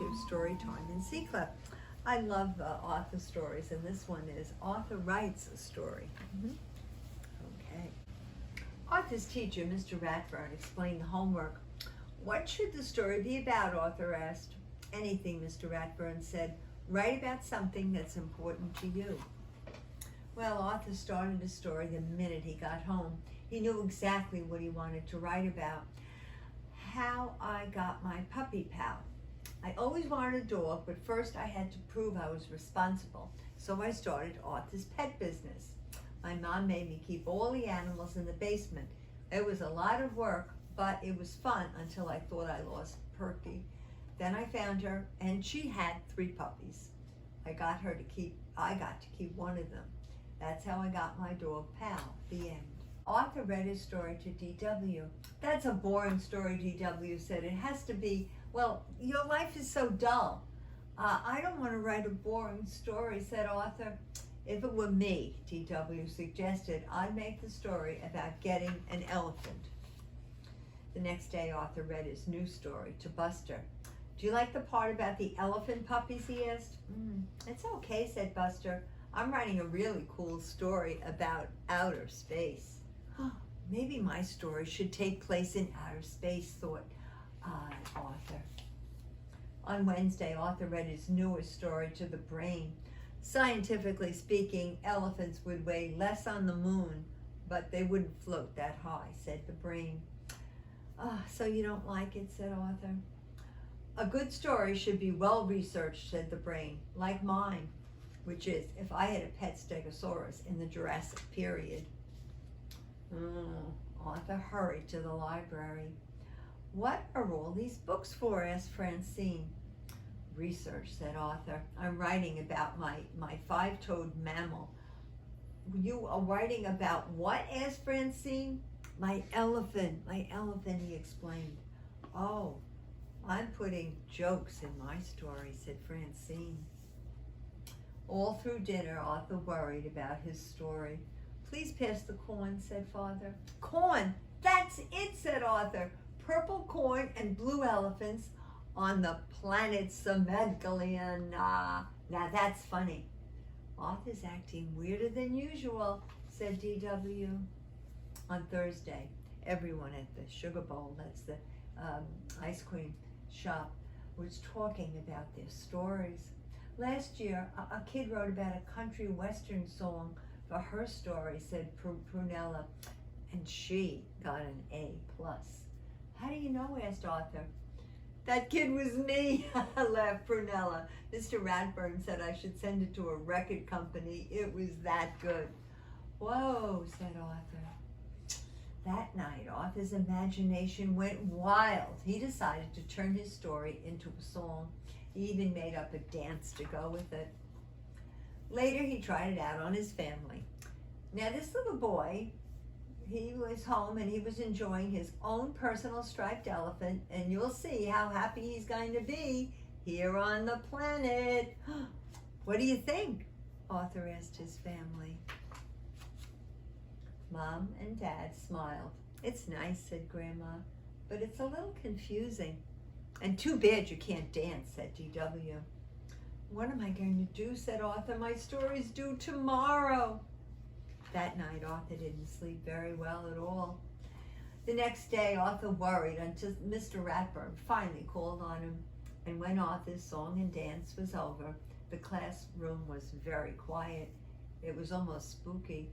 to Storytime in C Club. I love author stories, and this one is Author Writes a Story. Okay. Arthur's teacher, Mr. Ratburn, explained the homework. What should the story be about, Arthur asked. Anything, Mr. Ratburn said. Write about something that's important to you. Well, Arthur started a story the minute he got home. He knew exactly what he wanted to write about. How I got my puppy pal. I always wanted a dog, but first I had to prove I was responsible. So I started Arthur's pet business. My mom made me keep all the animals in the basement. It was a lot of work, but it was fun until I thought I lost Perky. Then I found her, and she had 3 puppies. I got to keep one of them. That's how I got my dog Pal. The end. Arthur read his story to D.W. That's a boring story, D.W. said. It has to be, well, your life is so dull. I don't want to write a boring story, said Arthur. If it were me, D.W. suggested, I'd make the story about getting an elephant. The next day, Arthur read his new story to Buster. Do you like the part about the elephant puppies, he asked. It's okay, said Buster. I'm writing a really cool story about outer space. Maybe my story should take place in outer space, thought Arthur. On Wednesday, Arthur read his newest story to the brain. Scientifically speaking, elephants would weigh less on the moon, but they wouldn't float that high, said the brain. So you don't like it, said Arthur. A good story should be well researched, said the brain, like mine, which is if I had a pet stegosaurus in the Jurassic period. Arthur hurried to the library. What are all these books for? Asked Francine. Research, said Arthur. I'm writing about my 5-toed mammal. You are writing about what? Asked Francine. My elephant, he explained. Oh, I'm putting jokes in my story, said Francine. All through dinner, Arthur worried about his story. Please pass the corn, said Father. Corn! That's it, said Arthur. Purple corn and blue elephants on the planet Samedgalian. Now that's funny. Arthur's acting weirder than usual, said D.W. On Thursday, everyone at the Sugar Bowl, that's the ice cream shop, was talking about their stories. Last year, a kid wrote about a country western song for her story, said Prunella, and she got an A+. How do you know? Asked Arthur. That kid was me, laughed Prunella. Mr. Ratburn said I should send it to a record company. It was that good. Whoa, said Arthur. That night, Arthur's imagination went wild. He decided to turn his story into a song. He even made up a dance to go with it. Later, he tried it out on his family. Now, this little boy, he was home and he was enjoying his own personal striped elephant, and you'll see how happy he's going to be here on the planet. What do you think? Arthur asked his family. Mom and Dad smiled. It's nice, said Grandma, but it's a little confusing. And too bad you can't dance, said D.W. What am I going to do, said Arthur. My story's due tomorrow. That night, Arthur didn't sleep very well at all. The next day, Arthur worried until Mr. Ratburn finally called on him. And when Arthur's song and dance was over, the classroom was very quiet. It was almost spooky.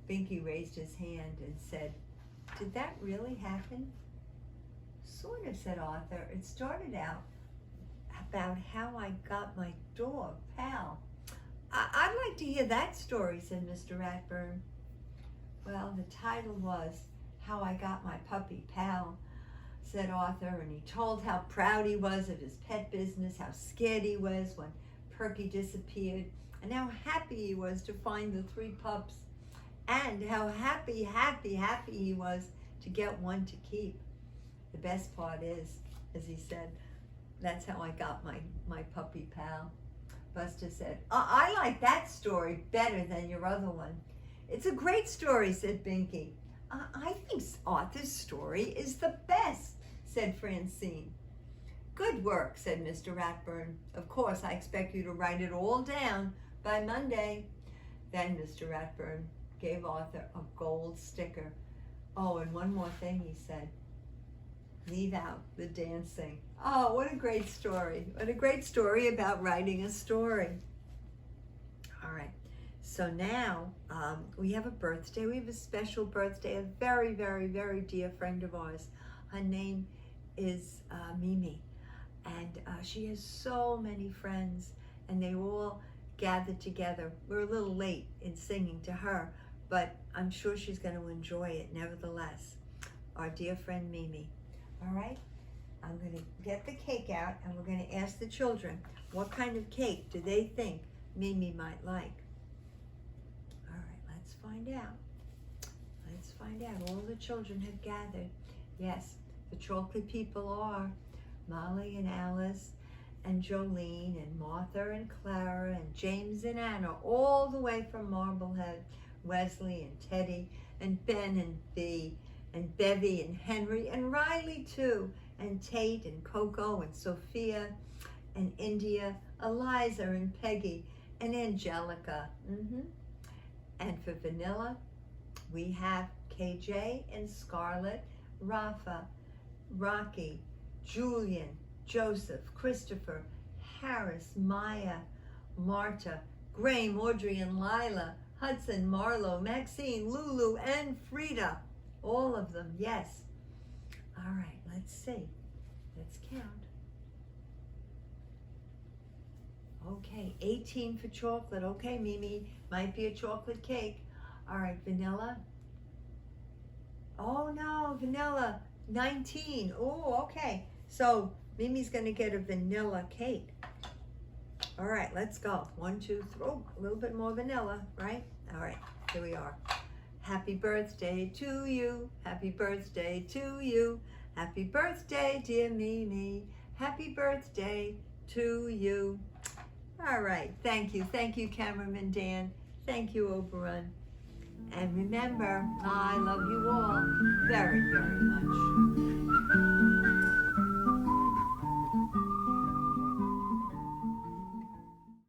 Binky raised his hand and said, Did that really happen? Sort of, said Arthur. It started out about how I got my dog, Pal. I'd like to hear that story, said Mr. Ratburn. Well, the title was How I Got My Puppy Pal, said Arthur, and he told how proud he was of his pet business, how scared he was when Perky disappeared, and how happy he was to find the 3 pups, and how happy he was to get one to keep. The best part is, as he said, that's how I got my puppy Pal. Buster said, I like that story better than your other one. It's a great story, said Binky. I think Arthur's story is the best, said Francine. Good work, said Mr. Ratburn. Of course, I expect you to write it all down by Monday. Then Mr. Ratburn gave Arthur a gold sticker. Oh, and one more thing, he said. Leave out the dancing. Oh, what a great story. What a great story about writing a story. All right. So now we have a birthday. We have a special birthday, a very, very, very dear friend of ours. Her name is Mimi. And she has so many friends, and they all gathered together. We're a little late in singing to her, but I'm sure she's going to enjoy it nevertheless. Our dear friend Mimi. All right, I'm going to get the cake out, and we're going to ask the children what kind of cake do they think Mimi might like. All right, let's find out. Let's find out. All the children have gathered. Yes, the chocolate people are Molly and Alice and Jolene and Martha and Clara and James and Anna, all the way from Marblehead, Wesley and Teddy and Ben and Bea and Bevy and Henry and Riley too, and Tate and Coco and Sophia and India, Eliza and Peggy and Angelica. And for vanilla, we have KJ and Scarlett, Rafa, Rocky, Julian, Joseph, Christopher, Harris, Maya, Marta, Graham, Audrey, and Lila, Hudson, Marlo, Maxine, Lulu, and Frida. All of them, yes. All right, let's see. Let's count. Okay, 18 for chocolate. Okay, Mimi, might be a chocolate cake. All right, vanilla. Oh no, vanilla, 19. Oh, okay. So Mimi's gonna get a vanilla cake. All right, let's go. 1, 2, 3. Oh, a little bit more vanilla, right? All right, here we are. Happy birthday to you. Happy birthday to you. Happy birthday, dear Mimi. Happy birthday to you. All right, thank you. Thank you, cameraman Dan. Thank you, Oberon. And remember, I love you all very, very much.